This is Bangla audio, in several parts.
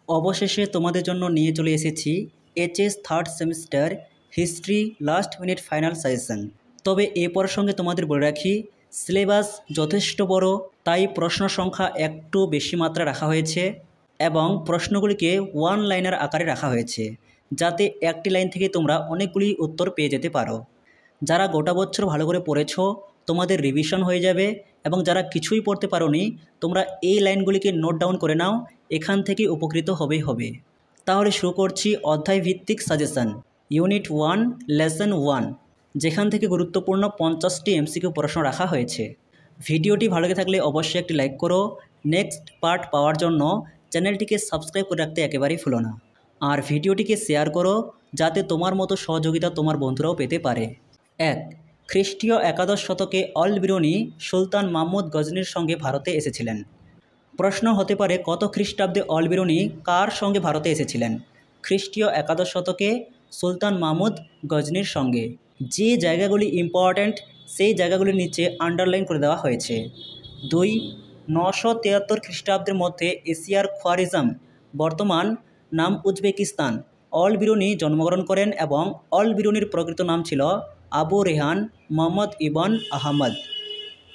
অবশেষে তোমাদের জন্য নিয়ে চলে এসেছি HS third semester history last minute final suggestion. তবে এ প্রসঙ্গে তোমাদের বলে রাখি, সিলেবাস যথেষ্ট বড়, তাই প্রশ্ন সংখ্যা একটু বেশি মাত্রা রাখা হয়েছে এবং প্রশ্নগুলিকে ওয়ান লাইনার আকারে রাখা হয়েছে, যাতে একটি লাইন থেকে তোমরা অনেকগুলি উত্তর পেয়ে যেতে পারো। যারা গোটা বছর ভালো করে পড়েছো তোমাদের রিভিশন হয়ে যাবে, এবং যারা কিছুই পড়তে পারোনি তোমরা এই লাইনগুলিকে নোট ডাউন করে নাও, এখান থেকে উপকৃত হবে। তাহলে শুরু করছি অধ্যায় ভিত্তিক সাজেশন ইউনিট 1 লেসন 1, যেখান থেকে গুরুত্বপূর্ণ 50টি এমসিকিউ প্রশ্ন রাখা হয়েছে। ভিডিওটি ভালো লেগে থাকলে অবশ্যই একটি লাইক করো। নেক্সট পার্ট পাওয়ার জন্য চ্যানেলটিকে সাবস্ক্রাইব করে রাখতে একেবারেই ভুলো না, আর ভিডিওটিকে শেয়ার করো যাতে তোমার মতো সহযোগিতা তোমার বন্ধুরাও পেতে পারে। 1. খ্রিস্টীয় একাদশ শতকে অল বিরুনি সুলতান মাহমুদ গজনির সঙ্গে ভারতে এসেছিলেন। প্রশ্ন হতে পারে, কত খ্রিস্টাব্দে অল বিরুনি কার সঙ্গে ভারতে এসেছিলেন? খ্রিস্টীয় একাদশ শতকে সুলতান মাহমুদ গজনির সঙ্গে। যে জায়গাগুলি ইম্পর্ট্যান্ট সেই জায়গাগুলির নিচে আন্ডারলাইন করে দেওয়া হয়েছে। 2. 973 খ্রিস্টাব্দের মধ্যে এশিয়ার খোয়ারিজম, বর্তমান নাম উজবেকিস্তান, অল বিরুনি জন্মগ্রহণ করেন এবং অল বিরুনির প্রকৃত নাম ছিল আবু রেহান মোহাম্মদ ইবন আহমদ।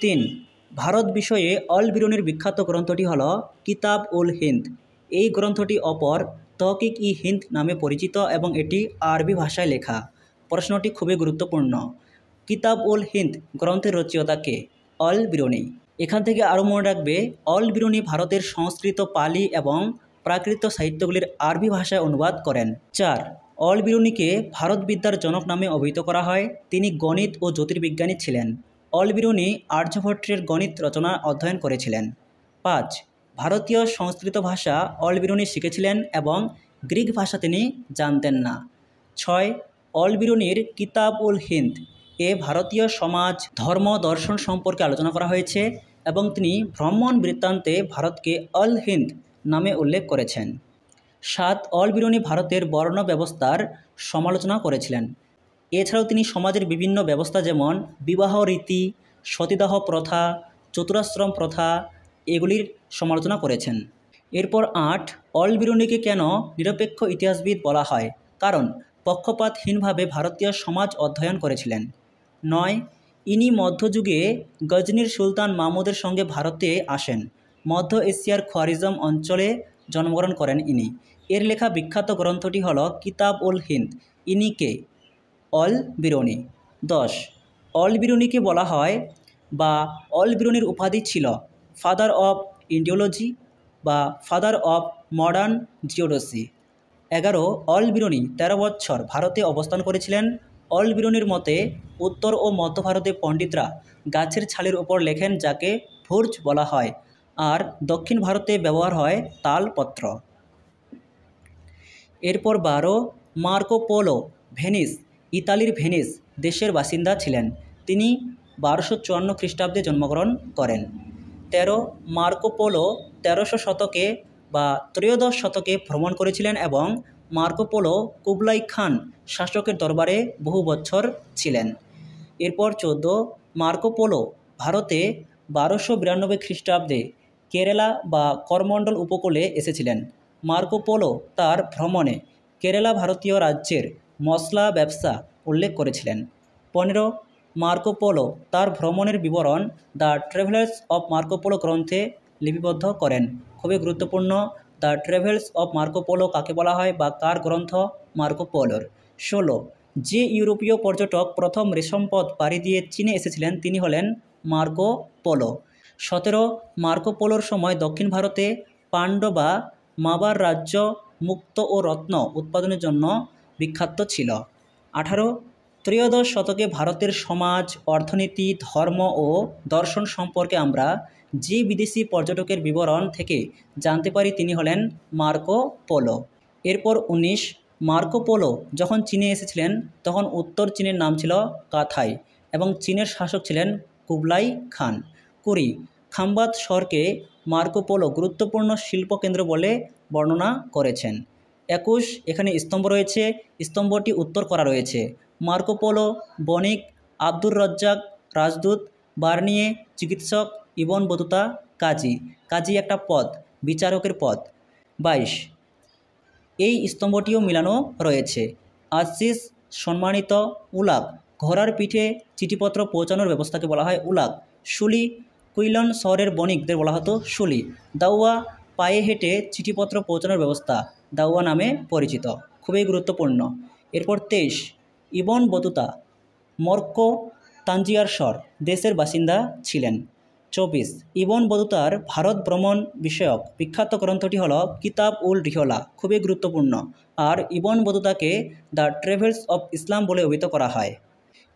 3. ভারত বিষয়ে অল বিরুনির বিখ্যাত গ্রন্থটি হল কিতাব উল হিন্দ। এই গ্রন্থটি অপর তহকিক ই হিন্দ নামে পরিচিত এবং এটি আরবি ভাষায় লেখা। প্রশ্নটি খুবই গুরুত্বপূর্ণ। কিতাব উল হিন্দ গ্রন্থের রচয়িতা কে? অল বিরুনি। এখান থেকে আরও মনে রাখবে, অল বিরুনি ভারতের সংস্কৃত, পালি এবং প্রাকৃত সাহিত্যগুলির আরবি ভাষায় অনুবাদ করেন। 4. অল বিরুনিকে ভারতবিদ্যার জনক নামে অভিহিত করা হয়। তিনি গণিত ও জ্যোতির্বিজ্ঞানী ছিলেন। অল বিরুনি আর্যভট্টের গণিত রচনা অধ্যয়ন করেছিলেন। 5. ভারতীয় সংস্কৃত ভাষা অল বিরুনি শিখেছিলেন এবং গ্রিক ভাষা তিনি জানতেন না। 6. অল বিরুনির কিতাব উল হিন্দ এ ভারতীয় সমাজ, ধর্ম, দর্শন সম্পর্কে আলোচনা করা হয়েছে এবং তিনি ভ্রমণ বৃত্তান্তে ভারতকে অল হিন্দ নামে উল্লেখ করেছেন। 7. অল বিরুনি ভারতের বর্ণ ব্যবস্থার সমালোচনা করেছিলেন। এছাড়াও তিনি সমাজের বিভিন্ন ব্যবস্থা যেমন বিবাহ রীতি, সতীদাহ প্রথা, চতুরাশ্রম প্রথা এগুলির সমালোচনা করেছেন। এরপর 8. অল বিরুনিকে কেন নিরপেক্ষ ইতিহাসবিদ বলা হয়? কারণ পক্ষপাতহীনভাবে ভারতীয় সমাজ অধ্যয়ন করেছিলেন। 9. ইনি মধ্যযুগে গজনির সুলতান মাহমুদের সঙ্গে ভারতে আসেন। মধ্য এশিয়ার খোয়ারিজম অঞ্চলে জন্মগ্রহণ করেন ইনি। এর লেখা বিখ্যাত গ্রন্থটি হল কিতাব উল হিন্দ। ইনি কে? অল বিরুনি। 10. অল বিরুনিকে বলা হয় বা অল বিরুনির উপাধি ছিল ফাদার অব ইন্ডিওলজি বা father of modern geodesy. 11. Al Biruni 13 বছর ভারতে অবস্থান করেছিলেন। অল বিরুনির মতে উত্তর ও মধ্য ভারতে পণ্ডিতরা গাছের ছালের উপর লেখেন, যাকে ভুর্জ বলা হয়, আর দক্ষিণ ভারতে ব্যবহার হয় তালপত্র। এরপর 12. মার্কো পোলো ভেনিস, ইতালির ভেনিস দেশের বাসিন্দা ছিলেন। তিনি 1254 খ্রিস্টাব্দে জন্মগ্রহণ করেন। 13. মার্কো পোলো 1300 শতকে বা ত্রয়োদশ শতকে ভ্রমণ করেছিলেন এবং মার্কো পোলো কুবলাই খান শাসকের দরবারে বহু বছর ছিলেন। এরপর 14. মার্কো পোলো ভারতে 1292 খ্রিস্টাব্দে কেরালা বা করমণ্ডল উপকূলে এসেছিলেন। মার্কো পোলো তার ভ্রমণে কেরালা ভারতীয় রাজ্যের মশলা ব্যবসা উল্লেখ করেছিলেন। 15. মার্কো পোলো তার ভ্রমণের বিবরণ the travels of Marco polo গ্রন্থে লিপিবদ্ধ করেন। খুবই গুরুত্বপূর্ণ, the travels of Marco polo কাকে বলা হয় বা কার গ্রন্থ? মার্কো পোলোর। 16. যে ইউরোপীয় পর্যটক প্রথম রেশমপথ পাড়ি দিয়ে চীনে এসেছিলেন তিনি হলেন মার্কো পোলো। 17. মার্কো পোলোর সময় দক্ষিণ ভারতে পাণ্ড্য বা মাবার রাজ্য মুক্ত ও রত্ন উৎপাদনের জন্য বিখ্যাত ছিল। 18. ত্রয়োদশ শতকে ভারতের সমাজ, অর্থনীতি, ধর্ম ও দর্শন সম্পর্কে আমরা যে বিদেশি পর্যটকের বিবরণ থেকে জানতে পারি তিনি হলেন মার্কো পোলো। এরপর 19. মার্কো পোলো যখন চীনে এসেছিলেন তখন উত্তর চীনের নাম ছিল কাথাই এবং চীনের শাসক ছিলেন কুবলাই খান। 20. খাম্বাত শহরকে মার্কো পোলো গুরুত্বপূর্ণ শিল্পকেন্দ্র বলে বর্ণনা করেছেন। 21. এখানে স্তম্ভ রয়েছে, স্তম্ভটি উত্তর করা রয়েছে। মার্কো পোলো বণিক, আব্দুর রজ্জাক রাজদূত, বার্নিয়ে চিকিৎসক, ইবন বতুতা কাজী। কাজী একটা পদ, বিচারকের পদ। 22. এই স্তম্ভটিও মিলানো রয়েছে। আশিস সম্মানিত উলাগ, ঘোড়ার পিঠে চিঠিপত্র পৌঁছানোর ব্যবস্থাকে বলা হয় উলাগ। শুলি, কুইলন শহরের বণিকদের বলা হতো শুলি। দাউয়া, পায়ে হেঁটে চিঠিপত্র পৌঁছানোর ব্যবস্থা দাউয়া নামে পরিচিত, খুবই গুরুত্বপূর্ণ। এরপর 23, ইবন বতুতা মরক্কো তানজিয়ার শর দেশের বাসিন্দা ছিলেন। 24, ইবন বতুতার ভারত ভ্রমণ বিষয়ক বিখ্যাত গ্রন্থটি হল কিতাব উল রিহলা, খুবই গুরুত্বপূর্ণ। আর ibn বতুতাকে the travels of Islam বলে অভিহিত করা হয়।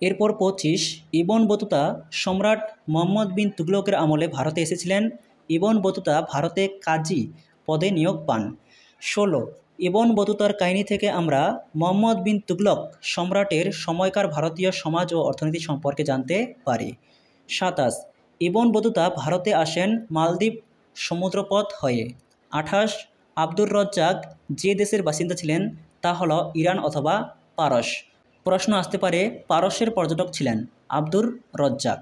এরপর 25, ইবন বতুতা সম্রাট মোহাম্মদ বিন তুগলকের আমলে ভারতে এসেছিলেন। ইবন বতুতা ভারতে কাজী পদে নিয়োগ পান। 16, ইবন বতুতার কাহিনী থেকে আমরা মোহাম্মদ বিন তুগলক সম্রাটের সময়কার ভারতীয় সমাজ ও অর্থনীতি সম্পর্কে জানতে পারি। 27, ইবন বতুতা ভারতে আসেন মালদ্বীপ সমুদ্রপথ হয়ে। 28, আব্দুর রজ্জাক যে দেশের বাসিন্দা ছিলেন তা হল ইরান অথবা পারস। প্রশ্ন আসতে পারে পারস্যের পর্যটক ছিলেন আব্দুর রজ্জাক।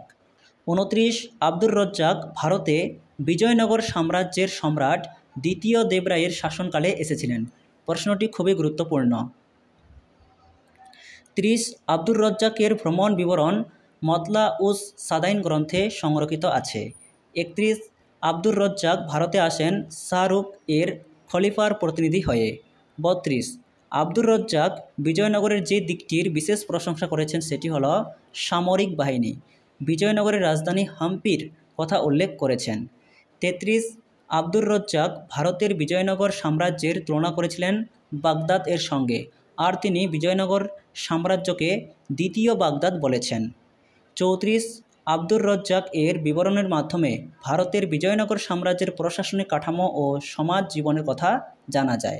29, আব্দুর রজ্জাক ভারতে বিজয়নগর সাম্রাজ্যের সম্রাট দ্বিতীয় দেবরায়ের শাসনকালে এসেছিলেন। প্রশ্নটি খুবই গুরুত্বপূর্ণ। 30, আব্দুর রজ্জাকের ভ্রমণ বিবরণ মতলা উস সাদাইন গ্রন্থে সংরক্ষিত আছে। 31, আব্দুর রজ্জাক ভারতে আসেন শাহরুখ এর খলিফার প্রতিনিধি হয়ে। 32, আব্দুর রজ্জাক বিজয়নগরের যে দিকটির বিশেষ প্রশংসা করেছেন সেটি হল সামরিক বাহিনী। বিজয়নগরের রাজধানী হাম্পির কথা উল্লেখ করেছেন। 33, আব্দুর রজ্জাক ভারতের বিজয়নগর সাম্রাজ্যের তুলনা করেছিলেন বাগদাদ এর সঙ্গে, আর তিনি বিজয়নগর সাম্রাজ্যকে দ্বিতীয় বাগদাদ বলেছেন। 34, আব্দুর রজ্জাক এর বিবরণের মাধ্যমে ভারতের বিজয়নগর সাম্রাজ্যের প্রশাসনিক কাঠামো ও সমাজ জীবনের কথা জানা যায়।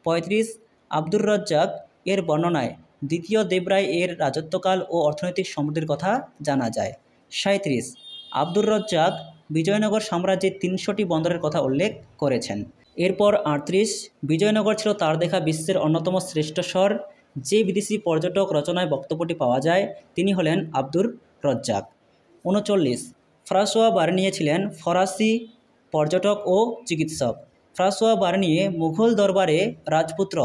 35, আব্দুর রজ্জাক এর বর্ণনায় দ্বিতীয় দেবরায় এর রাজত্বকাল ও অর্থনৈতিক সমৃদ্ধির কথা জানা যায়। 37, আব্দুর রজ্জাক বিজয়নগর সাম্রাজ্যের 300টি বন্দরের কথা উল্লেখ করেছেন। এরপর 38, বিজয়নগর ছিল তার দেখা বিশ্বের অন্যতম শ্রেষ্ঠ শহর। যে বিদেশি পর্যটক রচনায় বক্তব্যটি পাওয়া যায় তিনি হলেন আব্দুর রজ্জাক। 39, ফ্রাঁসোয়া বার্নিয়ে ছিলেন ফরাসি পর্যটক ও চিকিৎসক। ফ্রাঁসোয়া বার্নিয়ে মুঘল দরবারে রাজপুত্র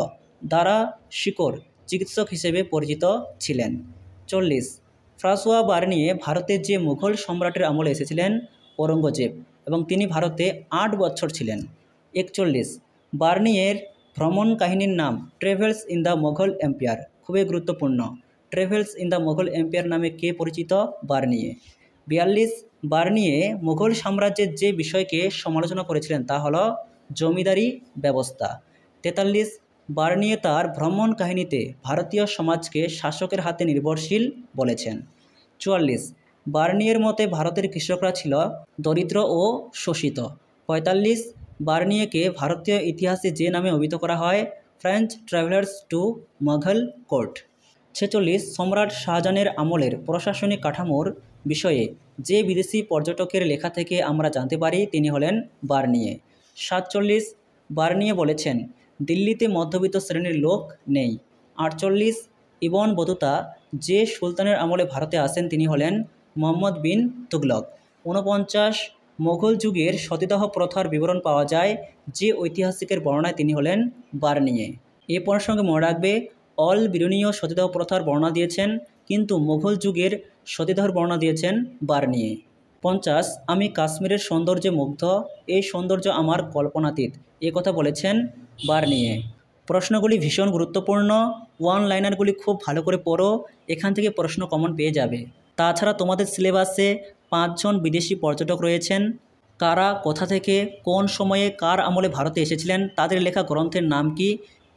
দারা শিকোর চিকিৎসক হিসেবে পরিচিত ছিলেন। 40, ফ্রাঁসোয়া বার্নিয়ে ভারতের যে মুঘল সম্রাটের আমলে এসেছিলেন ঔরঙ্গজেব, এবং তিনি ভারতে 8 বছর ছিলেন। 41, বার্নিয়ের ভ্রমণ কাহিনীর নাম travels in the Mughal empire, খুবই গুরুত্বপূর্ণ। Travels in the Mughal empire নামে কে পরিচিত? বার্নিয়ে। 42, বার্নিয়ে মুঘল সাম্রাজ্যের যে বিষয়কে সমালোচনা করেছিলেন তা হল জমিদারি ব্যবস্থা। 43, বার্নিয়ে তার ভ্রমণ কাহিনীতে ভারতীয় সমাজকে শাসকের হাতে নির্ভরশীল বলেছেন। 44, বার্নিয়ের মতে ভারতের কৃষকরা ছিল দরিদ্র ও শোষিত। 45, বার্নিয়েকে ভারতীয় ইতিহাসে যে নামে অভিহিত করা হয় French travellers to Mughal court. 46, সম্রাট শাহজাহানের আমলের প্রশাসনিক কাঠামোর বিষয়ে যে বিদেশি পর্যটকের লেখা থেকে আমরা জানতে পারি তিনি হলেন বার্নিয়ে। 47, বার্নিয়ে বলেছেন দিল্লিতে মধ্যবিত্ত শ্রেণীর লোক নেই। 48, ইবন বতুতা যে সুলতানের আমলে ভারতে আসেন তিনি হলেন মোহাম্মদ বিন তুগলক। 49, মোগল যুগের সতীদাহ প্রথার বিবরণ পাওয়া যায় যে ঐতিহাসিকের বর্ণনায় তিনি হলেন বার্নিয়ে। এ প্রসঙ্গে মনে রাখবে অল বিরুনীয় সতীদাহ প্রথার বর্ণনা দিয়েছেন, কিন্তু মুঘল যুগের সতীদাহর বর্ণনা দিয়েছেন বার্নিয়ে। 50, আমি কাশ্মীরের সৌন্দর্যে মুগ্ধ, এই সৌন্দর্য আমার কল্পনাতীত, এ কথা বলেছেন বার্নিয়ে। প্রশ্নগুলি ভীষণ গুরুত্বপূর্ণ, ওয়ান লাইনারগুলি খুব ভালো করে পড়ো, এখান থেকে প্রশ্ন কমন পেয়ে যাবে। তাছাড়া তোমাদের সিলেবাসে 5 জন বিদেশি পর্যটক রয়েছেন, কারা কোথা থেকে কোন সময়ে কার আমলে ভারতে এসেছিলেন, তাদের লেখা গ্রন্থের নাম কি,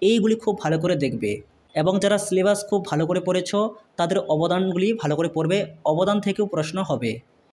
এইগুলি খুব ভালো করে দেখবে। এবং যারা সিলেবাস খুব ভালো করে পড়েছো তাদের অবদানগুলি ভালো করে পড়বে, অবদান থেকেও প্রশ্ন হবে।